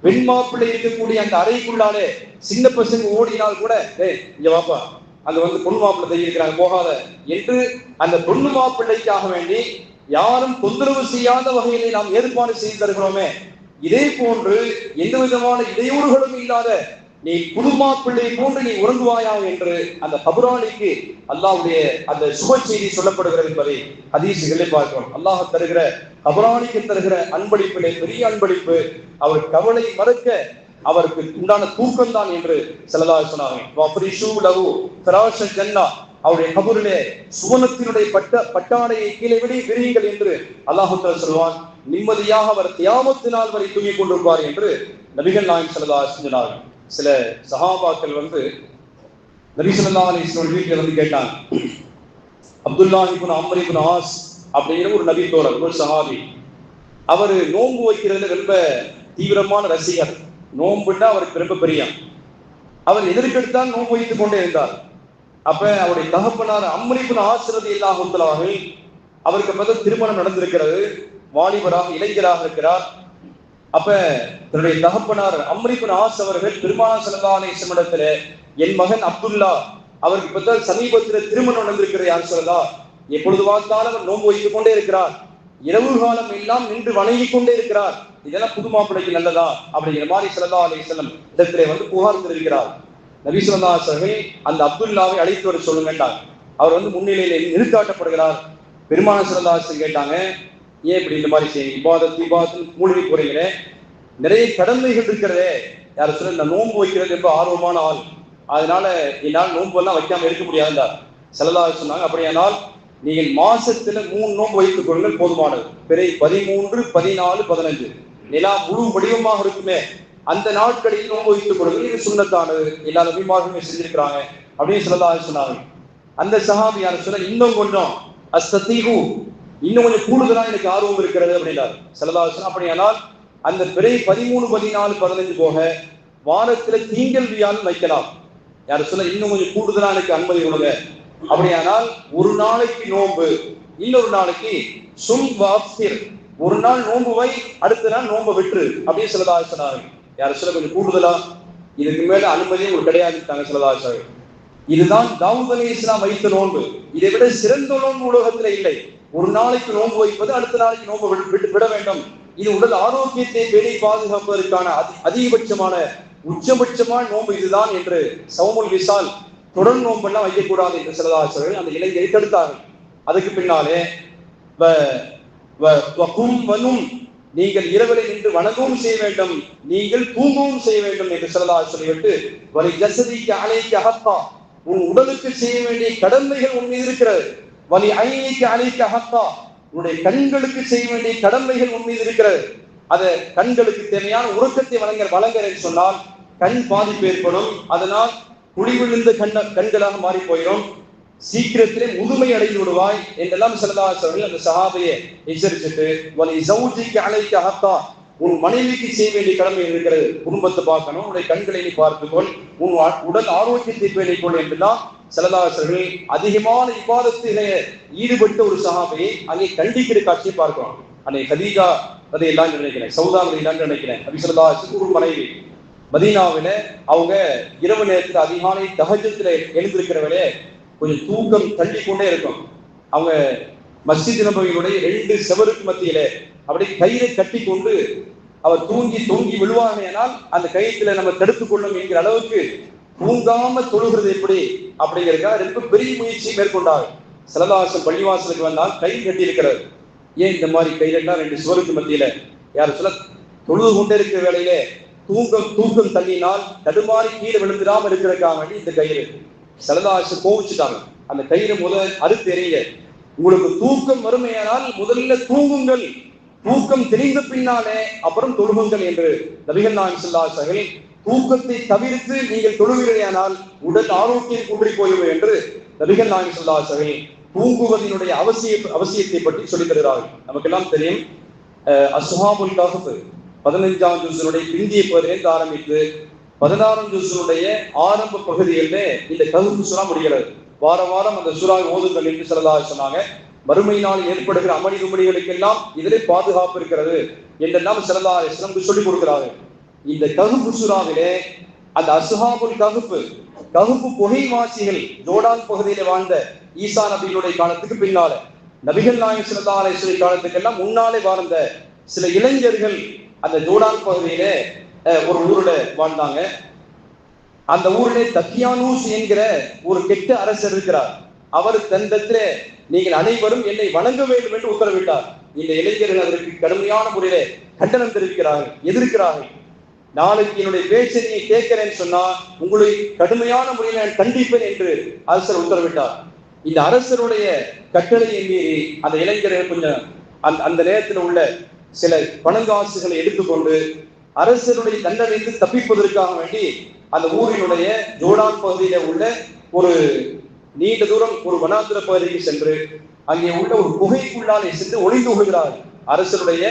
பெண் மாப்பிள்ளை இருக்கக்கூடிய அந்த அறைக்குள்ளாலே சின்ன பசங்க ஓடினால் கூட இங்க வாப்பா, அங்க வந்து பொண்ணு மாப்பிள்ளை தங்கியிருக்கிறாங்க போகாத என்று அந்த பொண்ணு மாப்பிள்ளைக்காக வேண்டி யாரும் தொந்தரவு செய்யாத வகையிலே நாம் ஏற்பாடு செய்து தருகிறோமே, இதே போன்று எந்த விதமான இடையூறுகளும் இல்லாத நீ புது மாப்பிள்ளை போன்று நீ உறங்குவாயா என்று அந்த கபராளிக்கு அல்லாஹ்வுடைய அந்த சுப செய்தி சொல்லப்படுகிறது என்பதை ஹதீஸ்களை பார்க்கிறோம். அல்லாஹ் தருகிற கபராளிக்கு தருகிற அன்பளிப்பிலே பெரிய அன்பளிப்பு அவர் கவலை மறக்க அவருக்கு உண்டான தூக்கம் தான் என்று ஸல்லல்லாஹு அலைஹி சொன்னாங்க. அவருடைய கபரிலே சுவனத்தினுடைய பட்டாடையை கீழே விரியுங்கள் என்று அல்லாஹ் சொல்வான். நிம்மதியாக அவர் கியாமத்து நாள் வரை தூங்கிக் கொண்டிருப்பார் என்று நபிகள் நாயகம் ஸல்லல்லாஹு அலைஹி சொன்னார்கள். சில சஹாபாக்கள் வந்து நபி ஸல்லல்லாஹு அலைஹி வஸல்லம் வீட்டில் வந்து கேட்டாங்க. அப்துல்லாஹ் இப்னு அம்ர் இப்னு ஆஸ் அப்படிங்கிற ஒரு நபி தோழர், ஒரு சஹாபி. அவர் நோன்பு வைக்கிறதுல ரொம்ப தீவிரமான ரசிகர். நோன்புன்னா அவருக்கு ரொம்ப பிரியம். அவர் எதற்கெடுத்தால் நோன்பு வைத்துக் கொண்டே இருந்தார். அப்ப அவருடைய தகப்பனார் அம்ர் இப்னு ஆஸ் ரலியல்லாஹு அன்ஹு, அவருக்கு முதல் திருமணம் நடந்திருக்கிறது, வாலிபராக இளைஞராக இருக்கிறார். அப்ப தன்னுடைய தகப்பனார் அம்ர் இப்னு ஆஸ் அவர்கள் பெருமானார் ஸல்லல்லாஹு அலைஹி வஸல்லம் இடத்துல, என் மகன் அப்துல்லா அவருக்கு இப்ப சமீபத்தில் திருமணம் நடந்திருக்கிறது, யார் சொல்லலாம், எப்பொழுது பார்த்தாலும் அவர் நோன்பு வைத்துக் கொண்டே இருக்கிறார், இரவு காலம் எல்லாம் நின்று வணங்கிக் கொண்டே இருக்கிறார், இதெல்லாம் புது மாப்பிள்ளைக்கு நல்லதா அப்படிங்கிற மாதிரி ஸல்லல்லாஹு அலைஹி வஸல்லம் இடத்திலே வந்து புகார் தெரிவிக்கிறார். நபி ஸல்லல்லாஹு அலைஹி வஸல்லம் அந்த அப்துல்லாவை அழைத்து வர சொல்லுங்கன்றார். அவர் வந்து முன்னிலையில நிறுத்தாட்டப்படுகிறார். பெருமானார் ஸல்லல்லாஹு அலைஹி வஸல்லம் கேட்டாங்க, ஏன் இப்படி இந்த மாதிரி செய்யுங்க, இபாதத் மூழ்கி போறீங்களே, நிறைய கடமைகள் இருக்கிறதே, யார சொல்ல இந்த நோன்பு வைக்கிறது ரொம்ப ஆர்வமான ஆள், அதனால என்னால் நோன்பு எல்லாம் வைக்காம இருக்க முடியாதுன்றார். ஸல்லல்லாஹு அலைஹி சொன்னாங்க, அப்படியானால் நீங்கள் மாசத்துல 3 நோன்பு வைத்துக் கொள்ளுங்கள் போதுமானது. பிறை 13, 14, 15 நிலா முழு வடிவமாக இருக்குமே அந்த நாட்களில் நோன்பு வைத்துக் கொள்ளுங்கள், இது சுன்னத்தானது, எல்லா நபிமார்களுமே செஞ்சிருக்கிறாங்க அப்படின்னு ஸல்லல்லாஹு அலைஹி சொன்னாங்க. அந்த சஹாபி யார சொல்ல, இன்னும் கொஞ்சம் அஸ்தீஹு, இன்னும் கொஞ்சம் கூடுதலா எனக்கு ஆர்வம் இருக்கிறது அப்படின்னாரு ஸல்லல்லாஹு அலைஹி வஸல்லம். அப்படியானால் அந்த பிறை 13, 14, 15 போக வாரத்துல திங்கள்வியால் வைக்கலாம். யாரும் சொல்ல இன்னும் கொஞ்சம் கூடுதலா எனக்கு அனுமதி கொடுங்க. அப்படியானால் ஒரு நாளைக்கு நோன்பு, இன்னொரு நாளைக்கு சும் வாப்சிர், ஒரு நாள் நோன்பு வை, அடுத்த நாள் நோன்பை விட்டுரு அப்படின்னு சிலதாக சொன்னார்கள். யாரும் சொல்ல கொஞ்சம் கூடுதலா, இதுக்கு மேல அனுமதி உங்களுக்கு கிடையாது சிலதாக. இதுதான் தாவூத் அலைஹிஸ்ஸலாம் வைத்த நோன்பு. இதை விட சிறந்த நோன்பு உலகத்துல இல்லை. ஒரு நாளைக்கு நோன்பு வைப்பது, அடுத்த நாளைக்கு நோன்பு விட வேண்டும். இது உடல் ஆரோக்கியத்தை பேணி பாதுகாப்பதற்கான அதிகபட்சமான உச்சபட்சமான நோன்பு இதுதான் என்று சௌமுல் விசால் தொடர் நோன்பெல்லாம் வைக்கக்கூடாது என்று சிலதாசர்கள் அந்த இளைஞரை தடுத்தார்கள். அதுக்கு பின்னாலே நீங்கள் இரவிலை நின்று வணங்கவும் செய்ய வேண்டும், நீங்கள் தூங்கவும் செய்ய வேண்டும் என்று சிலதாக சொல்லிவிட்டு வலி ஜசதிக்கு அலைக்கு அகத்தா, உன் உடலுக்கு செய்ய வேண்டிய கடமைகள் உன் மீது இருக்கிறது. வலி ஐநீக்கு அலைக்கு அகத்தா, உன்னுடைய கண்களுக்கு செய்ய வேண்டிய கடமைகள் உன் மீது இருக்கிறது. அதை கண்களுக்கு தேவையான உறக்கத்தை வழங்குறேன்னு சொன்னால் கண் பாதிப்பு ஏற்படும். அதனால் குழிவிழுந்த கண்களாக மாறி போயிடும், சீக்கிரத்திலே முதுமை அடைந்து விடுவாய் என்றெல்லாம் சிலதாசர்கள் அந்த சஹாபையை எச்சரிச்சுட்டு வலி ஜௌஜிக்கு அலைக்கு அகத்தா, உன் மனைவிக்கு செய்ய வேண்டிய கடமை இருக்கிறது. குடும்பத்தை பார்க்கணும், உன்னுடைய கண்களை நீ பார்த்துக்கொள், உன் உடல் ஆரோக்கியத்தை பேணிக்கொள் என்றுதான் சிலதாசர்கள் அதிகமான இபாதத்திலே ஈடுபட்ட ஒரு சஹாபையை அங்கே கண்டிக்கிற காட்சியை பார்க்கிறோம். அன்னை ஹதீஜா அதை எல்லாம் நினைக்கிறேன், சௌதா எல்லாம் நினைக்கிறேன். நபி ஸல்லல்லாஹு அலைஹி வஸல்லம் ஒரு மனைவி மதீனாவில அவங்க இரவு நேரத்தில் அதிகாலை தஹஜ்ஜுல எழுந்திருக்கிறவளே கொஞ்சம் தூக்கம் தள்ளி கொண்டே இருக்கும். அவங்க மஸ்ஜித் நபவியுடைய 2 செவருக்கு மத்தியில அப்படியே கயிறை கட்டி கொண்டு அவர் தூங்கி விழுவானால் அந்த கயிற்றுல நம்ம தடுத்துக் கொள்ளும் என்கிற அளவுக்கு தூங்காம தொழுகிறது எப்படி அப்படிங்கிறதுக்காக ரொம்ப பெரிய முயற்சி மேற்கொண்டார். சிலதாசன் பள்ளிவாசலுக்கு வந்தால் கயிறு கட்டி இருக்கிறது. ஏன் இந்த மாதிரி கயிறுனா 2 சுவருக்கு மத்தியில யாரும் சொல்ல தொழுது கொண்டே இருக்கிற வேலையிலே தூக்கம் தள்ளினால் தடுமாறி கீழே விழுந்துடாம இருக்கிறதுக்காக வேண்டி இந்த கயிறு. சிலதாசு கோவிச்சுட்டாங்க, அந்த கயிறு முதல் அறுத்து எறிங்க, உங்களுக்கு தூக்கம் வறுமையானால் முதல்ல தூங்குங்கள், தூக்கம் தெளிந்த பின்னாலே அப்புறம் தொழுகுங்கள் என்று நபிகள் நாயகம் ஸல்லல்லாஹு அலைஹி வஸல்லம் தூக்கத்தை தவிர்த்து நீங்கள் தொழுகிறீர்களானால் உடல் ஆரோக்கியம் குன்றி போய்விடும் என்று நபிகள் நாயகம் ஸல்லல்லாஹு அலைஹி வஸல்லம் தூங்குவதனுடைய அவசியத்தை பற்றி சொல்லித் தருகிறார்கள். நமக்கெல்லாம் தெரியும், அஸ்ஹாபுல் கஹ்ஃப் 15ஆம் ஜுஸ்னுடைய பிந்திய பகுதியிலிருந்து ஆரம்பித்து 16ஆம் ஜுஸ்னுடைய ஆரம்ப பகுதியிலே இந்த கஹ்ஃப் சூரா முடிகிறது. வாரம் அந்த சூறாவை ஓதுங்கள் என்று ஸல்லல்லாஹு அலைஹி சொன்னாங்க. மறுமையினால் ஏற்படுகிற அமளி துமளிகளுக்கெல்லாம் இதிலே பாதுகாப்பு இருக்கிறது என்றெல்லாம் ஸல்லல்லாஹு அலைஹி வஸல்லம் சொல்லிக் கொடுக்கிறார்கள். இந்த கஹ்ஃப் சூறாவிலே அந்த அஸ்ஹாபுல் கஹ்ஃப் புகைவாசிகள் ஜோர்டான் பகுதியிலே வாழ்ந்த ஈசா நபியினுடைய காலத்துக்கு பின்னால நபிகள் நாயகம் ஸல்லல்லாஹு அலைஹி வஸல்லம் காலத்துக்கெல்லாம் முன்னாலே வாழ்ந்த சில இளைஞர்கள் அந்த ஜோர்டான் பகுதியிலே ஒரு ஊர்ல வாழ்ந்தாங்க. அந்த ஊரிலே தக்கியானூஸ் என்கிற ஒரு கெட்ட அரசர் இருக்கிறார். அவர் தந்தத்திலே நீங்கள் அனைவரும் என்னை வணங்க வேண்டும் என்று உத்தரவிட்டார். இந்த இளைஞர்கள் அதற்கு கடுமையான முறையிலே கண்டனம் தெரிவிக்கிறார்கள், எதிர்க்கிறார்கள். நாளைக்கு என்னுடைய பேச்சை நீ கேட்கிறேன்னு சொன்னா உங்களை கடுமையான முறையில் நான் கண்டிப்பேன் என்று அரசர் உத்தரவிட்டார். இந்த அரசருடைய கட்டளையை மீறி அந்த இளைஞர்கள் கொஞ்சம் அந்த நேரத்தில் உள்ள சில பணங்காசுகளை எடுத்துக்கொண்டு அரசருடைய தண்டனைக்கு தப்பிப்பதற்காக வேண்டி அந்த ஊரினுடைய ஜோர்டான் பகுதியில உள்ள ஒரு நீண்ட தூரம் ஒரு வனாந்திர பகுதிக்கு சென்று அங்கே உள்ள ஒரு குகைக்குள்ளாலே சென்று ஒளிந்து கொள்கிறார்கள் அரசருடைய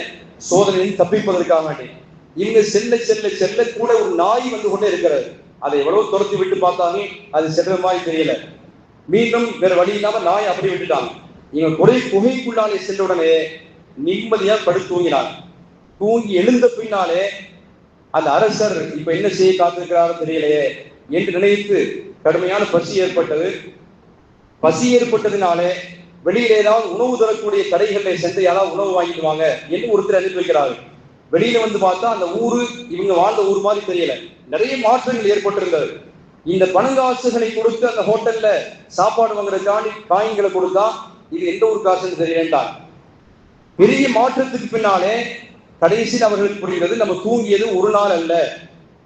சோதனையில் தப்பிப்பதற்காக வேண்டி. இங்க செல்ல கூட ஒரு நாய் வந்து கொண்டே இருக்கிறது. அதை எவ்வளவு துரத்தி விட்டு பார்த்தாங்க, அது செல்ற மாதிரி தெரியல. மீண்டும் வேற வழி இல்லாம நாய் அப்படி விட்டுட்டாங்க. இவங்க குகைக்குள்ளாலே சென்ற உடனே நிம்மதியா படுத்து தூங்கினாங்க. தூங்கி எழுந்த பின்னாலே அந்த அரசர் இப்ப என்ன செய்ய காத்திருக்கிறாரோ தெரியலையே என்று நினைத்து கடுமையான பசி ஏற்பட்டது. பசி ஏற்பட்டதினாலே வெளியில ஏதாவது உணவு தரக்கூடிய கடைகளை சென்று யாராவது உணவு வாங்கிடுவாங்க என்று ஒருத்தர் அனுப்பி வைக்கிறார்கள். வெளியில வந்து பார்த்தா அந்த ஊரு இவங்க வாழ்ந்த ஊர் மாதிரி தெரியல, நிறைய மாற்றங்கள் ஏற்பட்டிருந்தது. இந்த பணங்காசுகளை கொடுத்து அந்த ஹோட்டல்ல சாப்பாடு வாங்குறதுக்காண்டி காயின்களை கொடுத்தா இது எந்த ஒரு காசுன்னு தெரியலேன்டாங்க. பெரிய மாற்றத்துக்கு பின்னாலே கடைசியில் அவர்களுக்கு புரிகிறது, நம்ம தூங்கியது ஒரு நாள் அல்ல,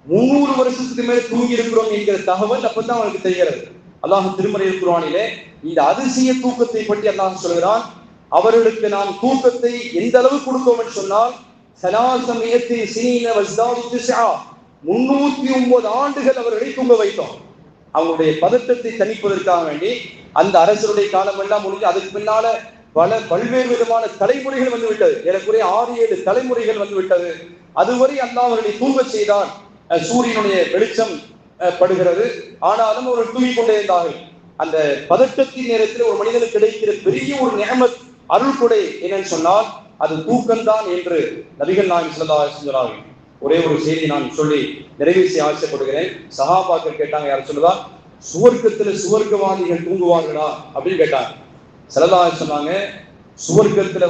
300 வருஷத்துக்கு மேல தூங்கி இருக்கிறோம் என்கிற தகவல் அப்பதான் அவனுக்கு தெரிகிறது. அல்லாஹ் திருமறை குர்ஆனிலே இந்த அதிசய தூக்கத்தை பற்றி அல்லாஹ் சொல்கிறான். அவர்களுக்கு நாம் தூக்கத்தை எந்த அளவு கொடுத்தோம் என்று சொன்னால் 309 ஆண்டுகள் அவர்களை தூங்க வைத்தோம். அவங்களுடைய பதட்டத்தை தணிப்பதற்காக வேண்டி அந்த அரசருடைய காலம் எல்லாம் முடிஞ்சு அதுக்கு பின்னால பல்வேறு விதமான தலைமுறைகள் வந்து விட்டது. ஏறக்குறைய 6-7 தலைமுறைகள் வந்து விட்டது. அதுவரை அல்லாஹ் அவர்களை தூங்க செய்தான். சூரியனுடைய வெளிச்சம் படுகிறது, ஆனாலும் அவர்கள் தூங்கிக் கொண்டே இருந்தார்கள். அந்த பதட்டத்தின் நேரத்தில் ஒரு மனிதனுக்கு கிடைக்கிற பெரிய ஒரு நிஅமத் அருள் கொடை என்னன்னு சொன்னால் அது தூக்கம்தான் என்று நபிகள் நாயகம் ஸல்லல்லாஹு அலைஹி வஸல்லம் சொன்னார்கள். ஒரே ஒரு செய்தி நான் சொல்லி நிறைவு செய்ய ஆசைப்படுகிறேன். சஹாபாக்கள் கேட்டாங்க, யார் சொல்லுதா, சுவர்க்கத்துல சுவர்க்கவாதிகள் தூங்குவார்களா அப்படின்னு கேட்டாங்க. ஸல்லல்லாஹு அலைஹி வஸல்லம் சொன்னாங்க, சுவர்க்கத்துல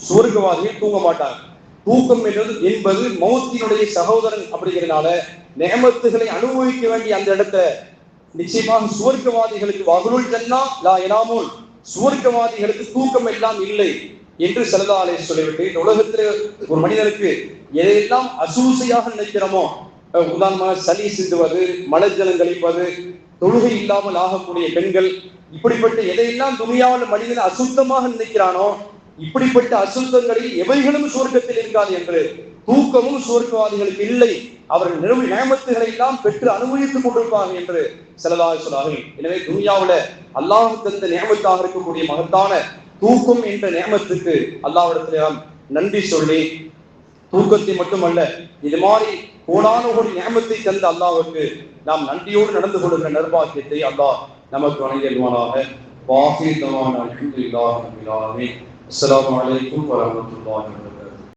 சுவர்க்கவாதிகள் தூங்க மாட்டாங்க. தூக்கம் என்பது மௌத்தினுடைய சகோதரன் அப்படிங்கிறதுனால நிஅமத்துகளை அனுபவிக்க வேண்டிய அந்த இடத்துல நிச்சயமாக சுவர்க்கவாதிகளுக்கு வஹுலுல் ஜன்னா லா யனாமூன், சுவர்க்கவாதிகளுக்கு தூக்கம் எல்லாம் இல்லை என்று ஸல்லல்லாஹு அலைஹி சொல்லிவிட்டு, இந்த உலகத்தில் ஒரு மனிதனுக்கு எதையெல்லாம் அசூசையாக நினைக்கிறோமோ, உதாரணமாக சளி சிந்துவது, மலஜலம் கழிப்பது, தொழுகை இல்லாமல் ஆகக்கூடிய பெண்கள், இப்படிப்பட்ட எதையெல்லாம் துனியாவில் மனிதன் அசுத்தமாக நினைக்கிறானோ இப்படிப்பட்ட அசுத்தங்களில் எவைகளும் சுவர்க்கத்தில் இருக்காது என்று, தூக்கமும் சுவர்க்கவாதிகளுக்கு இல்லை, அவர்கள் நியமத்துகளை எல்லாம் பெற்று அனுபவித்துக் கொண்டிருப்பார்கள் என்று ஸல்லல்லாஹு அலைஹி வஸல்லம். எனவே துனியாவுல அல்லாஹ் தந்த நியமத்தாக இருக்கக்கூடிய மகத்தான தூக்கம் என்ற நியமத்துக்கு அல்லாஹ்விடத்திலே நன்றி சொல்லி, தூக்கத்தை மட்டுமல்ல இது மாதிரி கோடான ஒரு நியமத்தை தந்த அல்லாஹ்வுக்கு நாம் நன்றியோடு நடந்து கொள்கிற நற்பாக்கியத்தை அல்லாஹ் நமக்கு வழங்கிடுவானாக. வாஹி தவானா அல்ஹம்துலில்லாஹி ரப்பில் ஆலமீன். அஸ்ஸலாமு அலைக்கும் வரஹ்மத்துல்லாஹி வபரகாத்துஹு.